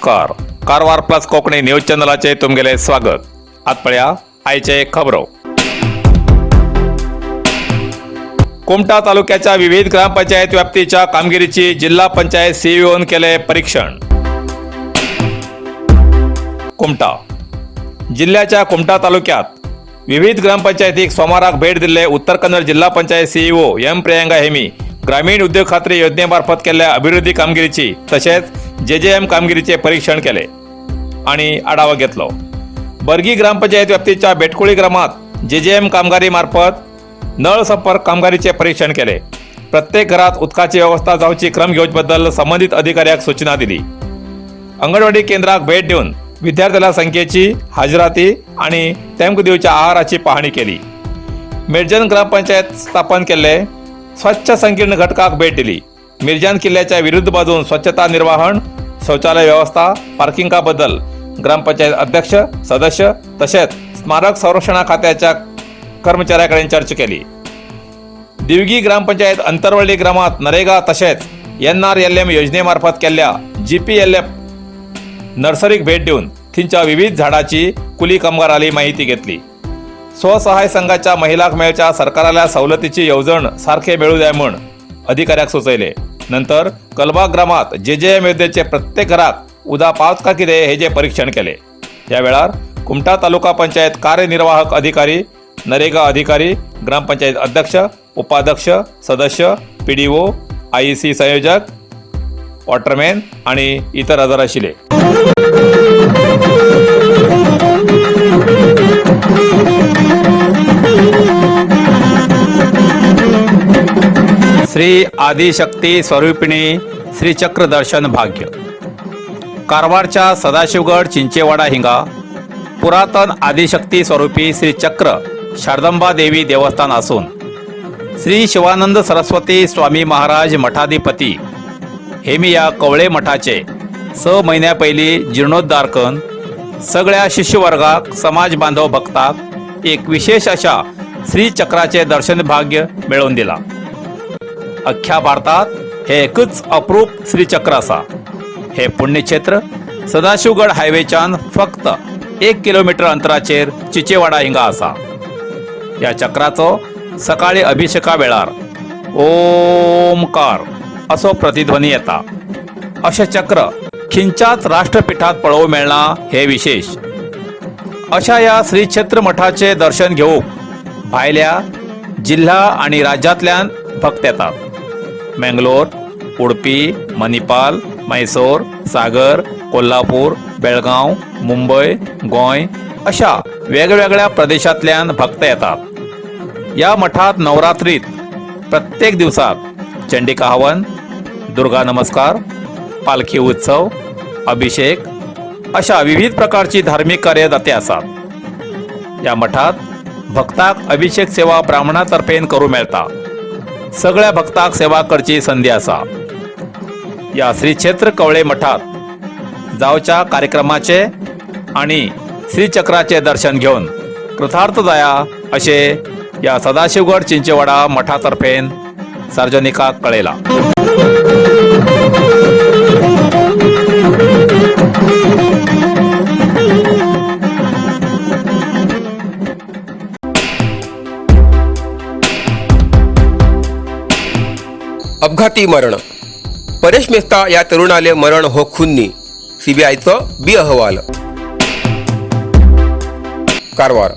नमस्कार. Karwar plus Konkani news चॅनलाचे तुमगेले स्वागत. आत पळया आयचे खबरो. कुमटा तालुक्याच्या विविध ग्रामपंचायत व्याप्तीच्या कामगिरीची जिल्हा पंचायत सीईओन केले परीक्षण. कुमटा जिल्ह्याच्या कुमटा तालुक्यात विविध ग्रामपंचायतीक सोमाराक भेट दिले उत्तर कन्नड जिल्हा पंचायत सीईओ एम प्रियंका हेमी ग्रामीण उद्योग खात्री योजनेमार्फत केलेल्या अभिवृद्धी कामगिरीची तसेच जेजेएम कामगिरीचे परीक्षण केले आणि आढावा घेतलो. बर्गी ग्रामपंचायत व्याप्तीच्या बेटकुळी ग्रामात जेजेएम कामगारी मार्फत नळ संपर्क कामगारीचे परीक्षण केले. प्रत्येक घरात उदकाची व्यवस्था जावची क्रम घेवचबद्दल संबंधित अधिकाऱ्याक सूचना दिली. अंगणवाडी केंद्राक भेट देऊन विद्यार्थ्याला संख्येची हाजराती आणि तेमकां दिवच्या आहाराची पाहणी केली. मिर्जन ग्रामपंचायत स्थापन केले स्वच्छ संकीर्ण घटकाक भेट दिली. मिर्जन किल्ल्याच्या विरुद्ध बाजून स्वच्छता निर्वहण शौचालय व्यवस्था पार्किंगाबद्दल ग्रामपंचायत अध्यक्ष सदस्य तसेच स्मारक संरक्षणा खात्याच्या कर्मचाऱ्यांकडे चर्चा केली. दिवगी ग्रामपंचायत अंतरवळी ग्रामात नरेगा तसेच NRLM योजनेमार्फत केलेल्या GPLF नर्सरीक भेट देऊन थिंच्या विविध झाडाची कुली कामगाराली माहिती घेतली. स्वसहाय संघाच्या महिलाक मेळच्या सरकाराल्या सवलतीची येवजण सारखे मिळू जाय म्हण अधिकाऱ्याक सुचयले. नंतर कलबाग ग्रामात जेजेएम योजनेचे प्रत्येक घराक उदा पावता कितें हेजे परीक्षण केले. या वेळार कुमटा तालुका पंचायत कार्यनिर्वाहक अधिकारी नरेगा अधिकारी ग्रामपंचायत अध्यक्ष उपाध्यक्ष सदस्य PDO IEC संयोजक वॉटरमॅन आणि इतर हजर आशिल्ले. श्री आदिशक्ती स्वरूपिणी श्री चक्र दर्शन भाग्य. कारवारच्या सदाशिवगड चिंचेवाडा हिंगा पुरातन आदिशक्ती स्वरूपी श्री चक्र शारदंबा देवी देवस्थान असून श्री शिवानंद सरस्वती स्वामी महाराज मठाधिपती हेमी या कवळे मठाचे 6 महिन्या पयलीं जीर्णोद्धार करून सगळ्या शिष्यवर्गाक समाज बांधव भक्ताक एक विशेष अशा श्री चक्राचे दर्शन भाग्य मिळवून दिला. अख्ख्या भारतात हे एकच अप्रूप श्री चक्र असा. हे पुण्यक्षेत्र सदाशिवगड हायवेच्यान फक्त 1 किलोमीटर अंतराचेर चिचेवाडा हिंगा असा. या चक्राचो सकाळी अभिषेका वेळार ओमकार असो प्रतिध्वनी येता. अशें चक्र खिंच्याच राष्ट्रपीठात पळोवंक मेळना हे विशेष. अशा या श्री क्षेत्र मठाचे दर्शन घेवूंक भायल्या जिल्हा आणि राज्यांतल्यान भक्त येतात. मंगलोर उडपी मणिपाल मैसूर सागर कोल्हापूर बेळगांव मुंबई गोंय अशा वेगवेगळ्या प्रदेशांतल्यान भक्त येतात. या मठात नवरात्रीत प्रत्येक दिवसाक चंडिका हवन दुर्गा नमस्कार पालखी उत्सव अभिषेक अशा विविध प्रकारची धार्मिक कार्य जाते असतात. या मठात भक्ताक अभिषेक सेवा ब्राह्मणातर्फेन करू मेळता. सगळ्या भक्ताक सेवा करची संधी असा. या श्री क्षेत्र कवळे मठात जावच्या कार्यक्रमाचे आणि श्री चक्राचे दर्शन घेऊन कृतार्थ जाया असे या सदाशिवगड चिंचेवाडा मठातर्फेन सार्वजनिकाक कळयला. अपघाती मरण. परेश मेस्ता या तरुणाले मरण हो खुन्नी CBIचो बी अहवाल. कारवार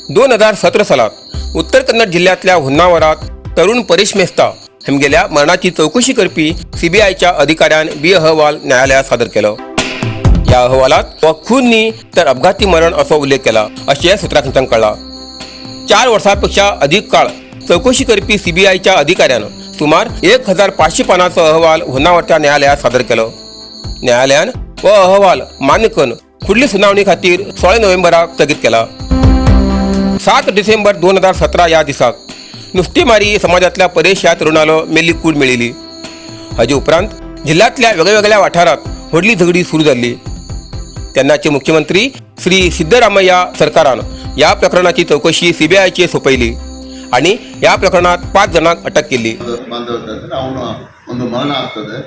2017 सालात उत्तर कन्नड जिल्ह्यातल्या हुन्नावरात तरुण परेश मेस्ता हेमगेल्या मरणाची चौकशी करपी CBIच्या अधिकाऱ्यान बी अहवाल न्यायालयात सादर केलो. या अहवालात हो खुन्नी तर अपघाती मरण असो उल्लेख केला अशें सुत्रांकडच्यान कळला. 4 वर्सांपेक्षा अधिक काळ चौकशी करपी CBIच्या अधिकाऱ्यान सुमार 1500 पानांचो अहवाल हुन्नावरच्या न्यायालयात सादर केलो. न्यायालयान हो अहवाल मान्य करून फुडली सुनावणी खातीर 16 नोव्हेंबराक स्थगीत केला. 7 डिसेंबर 2017 या दिसाक नुस्तेमारी समाजातल्या परेश या तरुणाला मेल्ली कूड मेळिल्ली. हाजे उपरांत जिल्ह्यातल्या वेगवेगळ्या वाठारात व्हडली झगडी सुरू जाल्ली. तेन्नाचे मुख्यमंत्री श्री सिद्धरामय्या सरकारान या प्रकरणाची चौकशी CBIचे सोपयली आणि या प्रकरणात 5 जणांक अटक केली. ಒಂದು ಮರಣ ಆಗ್ತದೆ.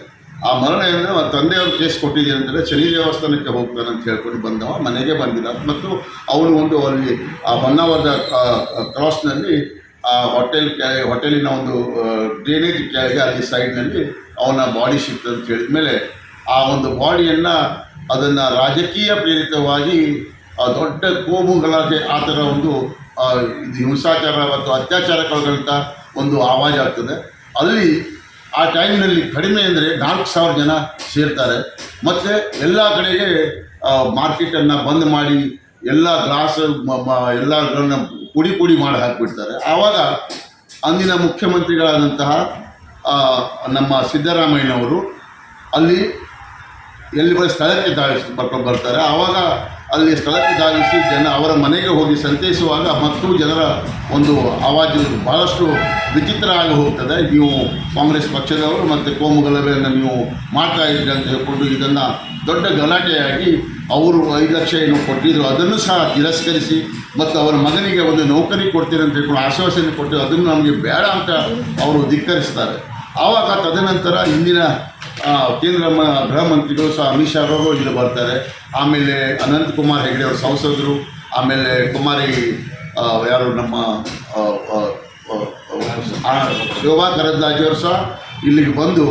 ಆ ಮರಣ ಅಂದರೆ ಅವ್ರ ತಂದೆಯವರು ಕೇಸ್ ಕೊಟ್ಟಿದ್ದೀನಿ ಅಂತೇಳಿ ಶನಿ ದೇವಸ್ಥಾನಕ್ಕೆ ಹೋಗ್ತಾನೆ ಅಂತ ಹೇಳ್ಕೊಂಡು ಬಂದವ, ಮನೆಗೆ ಬಂದಿಲ್ಲ. ಮತ್ತು ಅವನು ಒಂದು ಅಲ್ಲಿ ಆ ಹೊನ್ನಾವರದ ಕ್ರಾಸ್ನಲ್ಲಿ ಆ ಹೋಟೆಲಿನ ಒಂದು ಡ್ರೈನೇಜ್ ಕೆಳಗೆ ಅಲ್ಲಿ ಸೈಡ್ನಲ್ಲಿ ಅವನ ಬಾಡಿ ಸಿಕ್ತು ಅಂತ ಹೇಳಿದ ಮೇಲೆ ಆ ಒಂದು ಬಾಡಿಯನ್ನು ಅದನ್ನು ರಾಜಕೀಯ ಪ್ರೇರಿತವಾಗಿ ದೊಡ್ಡ ಕೋಮು ಗಲಾಟೆ ಆ ಥರ ಒಂದು ಇದು ಹಿಂಸಾಚಾರ ಮತ್ತು ಅತ್ಯಾಚಾರಗಳಂಥ ಒಂದು ಆವಾಜ್ ಆಗ್ತದೆ. ಅಲ್ಲಿ ಆ ಟೈಮ್ನಲ್ಲಿ ಕಡಿಮೆ ಅಂದರೆ 4,000 ಜನ ಸೇರ್ತಾರೆ. ಮತ್ತು ಎಲ್ಲ ಕಡೆಗೆ ಮಾರ್ಕೆಟನ್ನು ಬಂದ್ ಮಾಡಿ ಎಲ್ಲ ಗ್ಲಾಸ್ ಎಲ್ಲಗಳನ್ನ ಪುಡಿ ಮಾಡಿ ಹಾಕಿಬಿಡ್ತಾರೆ. ಆವಾಗ ಅಂದಿನ ಮುಖ್ಯಮಂತ್ರಿಗಳಾದಂತಹ ನಮ್ಮ ಸಿದ್ದರಾಮಯ್ಯನವರು ಅಲ್ಲಿ ಸ್ಥಳಕ್ಕೆ ಬರ್ತಾರೆ. ಆವಾಗ ಅಲ್ಲಿ ಸ್ಥಳಕ್ಕೆ ಧಾವಿಸಿ ಅವರ ಮನೆಗೆ ಹೋಗಿ ಸಂತೈಸುವಾಗ ಮತ್ತು ಜನರ ಒಂದು ಆವಾಜು ಬಹಳಷ್ಟು ವಿಚಿತ್ರ ಆಗಿ ಹೋಗ್ತದೆ. ನೀವು ಕಾಂಗ್ರೆಸ್ ಪಕ್ಷದವರು ಮತ್ತು ಕೋಮು ಗಲಭೆಯನ್ನು ನೀವು ಮಾಡ್ತಾ ಇದ್ದೀರಿ ಅಂತ ಹೇಳ್ಕೊಂಡು ಇದನ್ನು ದೊಡ್ಡ ಗಲಾಟೆಯಾಗಿ ಅವರು 5 ಲಕ್ಷ ಏನು ಕೊಟ್ಟಿದ್ರು ಅದನ್ನು ಸಹ ತಿರಸ್ಕರಿಸಿ ಮತ್ತು ಅವರ ಮಗನಿಗೆ ಒಂದು ನೌಕರಿ ಕೊಡ್ತೀರಿ ಅಂತ ಹೇಳ್ಕೊಂಡು ಆಶ್ವಾಸನೆ ಕೊಟ್ಟು ಅದನ್ನು ನಮಗೆ ಬೇಡ ಅಂತ ಅವರು ಧಿಕ್ಕರಿಸ್ತಾರೆ. ಆವಾಗ ತದನಂತರ ಇಂದಿನ ಕೇಂದ್ರ ಗೃಹ ಮಂತ್ರಿಗಳು ಸಹ ಅಮಿತ್ ಶಾ ಅವರು ಇಲ್ಲಿ ಬರ್ತಾರೆ. ಆಮೇಲೆ ಅನಂತಕುಮಾರ್ ಹೆಗಡೆ ಅವರು ಸಂಸದರು, ಆಮೇಲೆ ಕುಮಾರಿ ಯಾರು ನಮ್ಮ ಶೋಭಾ ಕರಂದ್ಲಾಜೆಯವರು ಸಹ ಇಲ್ಲಿಗೆ ಬಂದು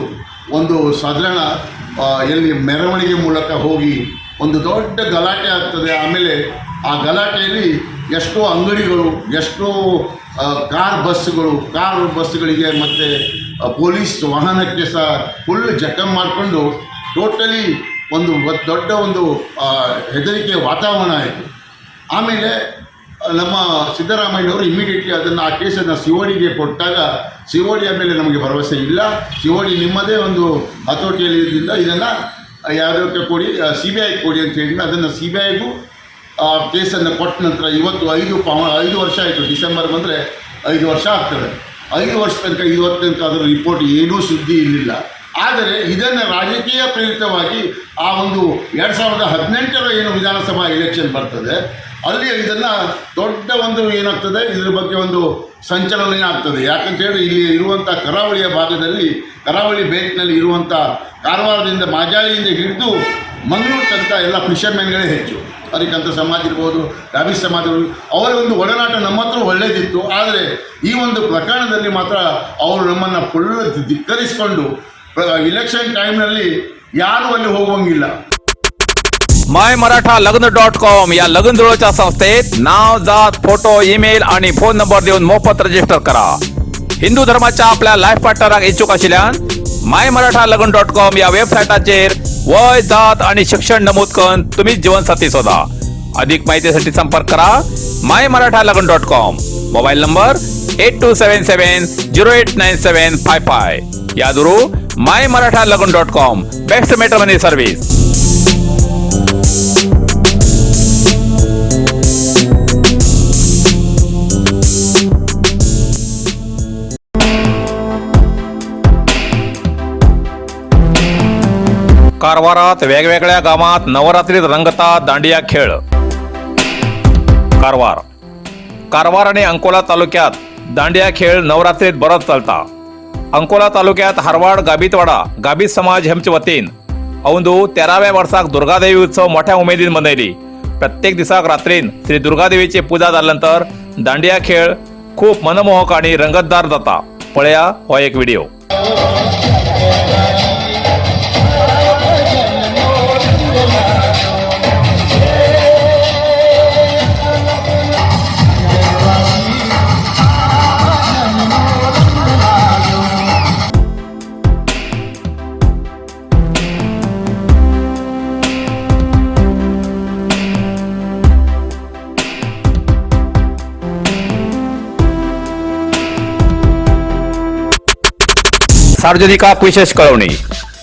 ಒಂದು ಸಾಧಾರಣ ಎಲ್ಲಿ ಮೆರವಣಿಗೆ ಮೂಲಕ ಹೋಗಿ ಒಂದು ದೊಡ್ಡ ಗಲಾಟೆ ಆಗ್ತದೆ. ಆಮೇಲೆ ಆ ಗಲಾಟೆಯಲ್ಲಿ ಎಷ್ಟೋ ಅಂಗಡಿಗಳು, ಎಷ್ಟೋ ಕಾರ್ ಬಸ್ಗಳಿಗೆ ಮತ್ತು ಪೊಲೀಸ್ ವಾಹನಕ್ಕೆ ಸಹ ಫುಲ್ ಜಖಮ್ ಮಾಡಿಕೊಂಡು ಟೋಟಲಿ ಒಂದು ದೊಡ್ಡ ಒಂದು ಹೆದರಿಕೆ ವಾತಾವರಣ ಆಯಿತು. ಆಮೇಲೆ ನಮ್ಮ ಸಿದ್ದರಾಮಯ್ಯನವರು ಇಮಿಡಿಯೇಟ್ಲಿ ಅದನ್ನು ಆ ಕೇಸನ್ನು ಸಿಒಡಿಗೆ ಕೊಟ್ಟಾಗ ಸಿಒಡಿಯ ಮೇಲೆ ನಮಗೆ ಭರವಸೆ ಇಲ್ಲ, ಸಿಒಡಿ ನಿಮ್ಮದೇ ಒಂದು ಹತೋಟಿಯಲ್ಲಿದ್ದರಿಂದ ಇದನ್ನು ಯಾವುದಕ್ಕೆ ಕೊಡಿ, CBI ಕೊಡಿ ಅಂತ ಹೇಳಿ ಅದನ್ನು CBIಗೂ ಕೇಸನ್ನು ಕೊಟ್ಟ ನಂತರ ಇವತ್ತು 5 ವರ್ಷ ಆಯಿತು. ಡಿಸೆಂಬರ್ ಬಂದರೆ 5 ವರ್ಷ ಆಗ್ತದೆ. 5 ವರ್ಷ ತನಕ ಇವತ್ತು ತನಕ ಅದರ ರಿಪೋರ್ಟ್ ಏನೂ ಸುದ್ದಿ ಇರಲಿಲ್ಲ. ಆದರೆ ಇದನ್ನು ರಾಜಕೀಯ ಪ್ರೇರಿತವಾಗಿ ಆ ಒಂದು 2018ರ ಏನು ವಿಧಾನಸಭಾ ಎಲೆಕ್ಷನ್ ಬರ್ತದೆ ಅಲ್ಲಿ ಇದನ್ನು ದೊಡ್ಡ ಒಂದು ಏನಾಗ್ತದೆ, ಇದರ ಬಗ್ಗೆ ಒಂದು ಸಂಚಲನ ಆಗ್ತದೆ. ಯಾಕಂತೇಳಿ ಇಲ್ಲಿ ಇರುವಂಥ ಕರಾವಳಿಯ ಭಾಗದಲ್ಲಿ, ಕರಾವಳಿ ಬೆಲ್ಟ್ನಲ್ಲಿ ಇರುವಂಥ ಕಾರವಾರದಿಂದ ಮಾಜಾಳಿಯಿಂದ ಹಿಡಿದು ಮಂಗಳೂರು ತನಕ ಎಲ್ಲ ಫಿಷರ್ಮೆನ್ಗಳೇ ಹೆಚ್ಚು. ಅದಕ್ಕಂಥ ಸಮಾಜ ಇರ್ಬೋದು, ರಾಬಿ ಸಮಾಜ, ಅವರ ಒಂದು ಒಡನಾಟ ನಮ್ಮ ಹತ್ರ ಒಳ್ಳೆಯದಿತ್ತು. ಆದರೆ ಈ ಒಂದು ಪ್ರಕರಣದಲ್ಲಿ ಮಾತ್ರ ಅವರು नम्मನ್ನು ಫುಲ್ ಧಿಕ್ಕರಿಸಿಕೊಂಡು इलेक्शन टाइमನಲ್ಲಿ ಯಾರೂ ಅಲ್ಲಿ ಹೋಗೋಂಗಿಲ್ಲ. MyMarathaLagn.com या लग्न जुळवच्या संस्थेत नाव, जात, फोटो, ईमेल आणि फोन नंबर देऊन मोफत रजिस्टर करा. हिंदू धर्माच्या आपल्या लाईफ पार्टनराक इच्छुक आशिल्ल्यान MyMarathaLagn.com या वेबसायटाचेर वय, जात आणि शिक्षण नमूद करून तुम्ही जीवनसाथी शोधा. अधिक माहितीसाठी संपर्क करा MyMarathaLagn.com. Mobile number 8277089755. यादुरू MyMarathaLagn.com. Best matrimony service. कारवारात वेगवेगळ्या गावात नवरात्रीत रंगतात दांडिया खेळ. कारवार आणि अंकोला तालुक्यात दांडिया खेळ नवरात्रीत बरोच चलता. अंकोला तालुक्यात हारवाड गाबितवाडा गाबित समाज हेमचे वतीन अवंदू 13व्या वर्साक दुर्गादेवी उत्सव मोठ्या उमेदीन मनयली. प्रत्येक दिसाक रात्रीन श्री दुर्गादेवीची पूजा जाल्यानंतर दांडिया खेळ खूप मनमोहक आणि रंगतदार जाता. पळया हो एक व्हिडिओ. सार्वजनिकाक विशेष कळवणी.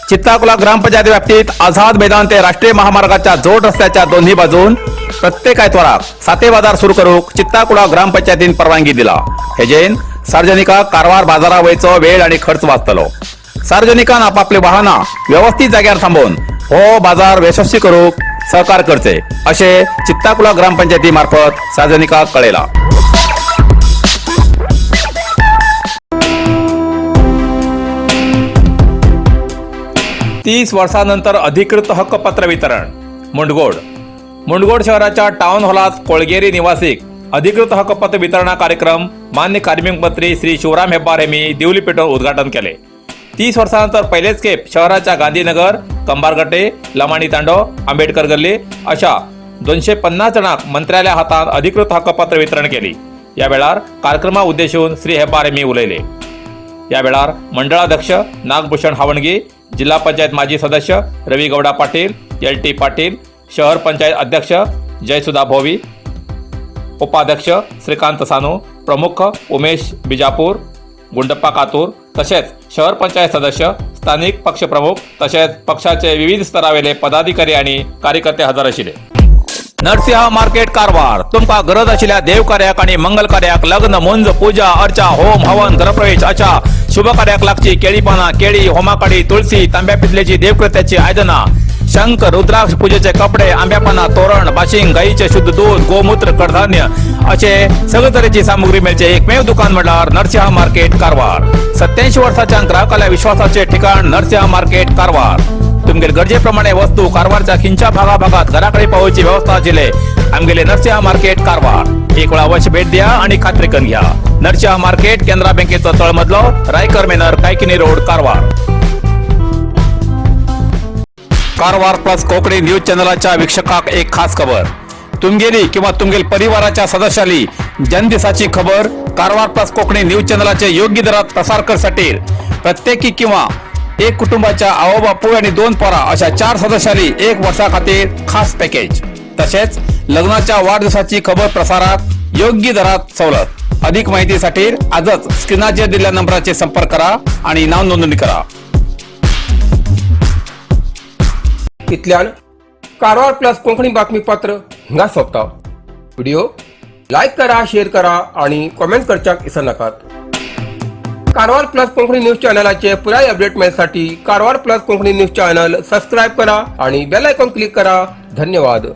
चित्ताकुला ग्रामपंचायत व्याप्तीत आझाद मैदान ते राष्ट्रीय महामार्गाच्या जोड रस्त्याच्या दोन्ही बाजून प्रत्येक आयतवाराक साते बाजार सुरू करूक चित्ताकुला ग्रामपंचायतीन परवानगी दिला. हेजेन सार्वजनिकाक कारवार बाजारा वयचो वेळ आणि खर्च वाचतलो. सार्वजनिकान आपापली वाहना व्यवस्थित जाग्यार थांबोवन हो बाजार यशस्वी करूक सहकार्य करचे असे चित्ताकुला ग्रामपंचायती मार्फत सार्वजनिकाक कळयला. 30 वर्षानंतर अधिकृत हक्कपत्र वितरण. मुंडगोड शहराच्या टाउन हॉलात कोळगेरी निवासीक अधिकृत हक्कपत्र वितरणा कार्यक्रम मान्य कार्मिक मंत्री श्री शिवराम हेब्बार यांनी दिवली पेटवून उद्घाटन केले. 30 वर्षानंतर पहिलेच खेप शहराच्या गांधीनगर, कंबारगटे, लमाणी तांडो, आंबेडकर गल्ली अशा 250 जणांक मंत्र्याल्या हातान अधिकृत हक्कपत्र वितरण केली. या वेळार कार्यक्रमा उद्देशून श्री हेब्बार यांनी उलयले. या वेळार मंडळाध्यक्ष नागभूषण हावणगी, जिल्हा पंचायत माजी सदस्य रवी गौडा पाटील, LT पाटील, शहर पंचायत अध्यक्ष जयसुधा भोवी, उपाध्यक्ष श्रीकांत सानू, प्रमुख उमेश बिजापूर, गुंडप्पा कातूर तसेच शहर पंचायत सदस्य, स्थानिक पक्षप्रमुख तसेच पक्षाचे विविध स्तरावेले पदाधिकारी आणि कार्यकर्ते हजर आशिल्ले. नरसिंह मार्केट कारवार. तुमका गरज आशिल्ल्या देवकार्याक आणि मंगल कार्याक, लग्न, मुंज, पूजा अर्चा, होम हवन, गृहप्रवेश अशा शुभ कार्याक लागची केळी पाना, केळी, होमाकाडी, तुळशी, तांब्या पितलेची देवकृत्याची आयदना, शंख, रुद्राक्ष पूजेचे कपडे, आंब्यापाना, तोरण, बाशिंग, गाईचे शुद्ध दूध, गोमूत्र, कडधान्य असे सगळे तऱ्हेची सामुग्री मिळचे एकमेव दुकान म्हणल्यार नरसिंह मार्केट कारवार. 87 वर्षाच्या ग्राहकाला विश्वासाचे ठिकाण नरसिंह मार्केट कारवार. तुमगेर गरजेप्रमाणे वस्तू कारवारच्या खिंच्या भागाभागात घराकडे पावोवची व्यवस्था आशिल्ले आमगेले नरसिंह मार्केट कारवार. एक वेळा अवश्य भेट द्या आणि खात्री करून घ्या. नरसिंह मार्केट, केंद्रा बँकेचो तळमजलो, रायकर मेनर, Kaikini road, Karwar. Karwar plus Konkani news चॅनलच्या वीक्षकाक एक खास खबर. तुमगेली किंवा तुमगेल परिवाराच्या सदस्याली जनदिसाची खबर कारवार प्लस कोकणी न्यूज चॅनलचे योग्य दरात प्रसार करसाठी प्रत्येकी किंवा एक कुटुंबाच्या आवो बापू आणि 2 पोरा अशा 4 सदस्यांनी 1 वर्षा खातीर खास पॅकेज. तसेच लग्नाच्या वाढदिवसाची खबर प्रसारात योग्य दरात सवलत. अधिक माहितीसाठी आजच स्क्रीनाचेर दिलेल्या नंबराचे संपर्क करा आणि नाव नोंदणी करा. इतल्यान कारवार प्लस कोंकणी बातमीपत्र हिंगा सोंपता. व्हिडिओ लाईक करा, शेअर करा आणि कमेंट करच्याक विसरू नकात. कारवार प्लस कोंकणी न्यूज चॅनलाचे पुराय अपडेट मिळण्यासाठी Karwar plus Konkani news channel subscribe करा आणि बेल आयकॉन क्लिक करा. धन्यवाद.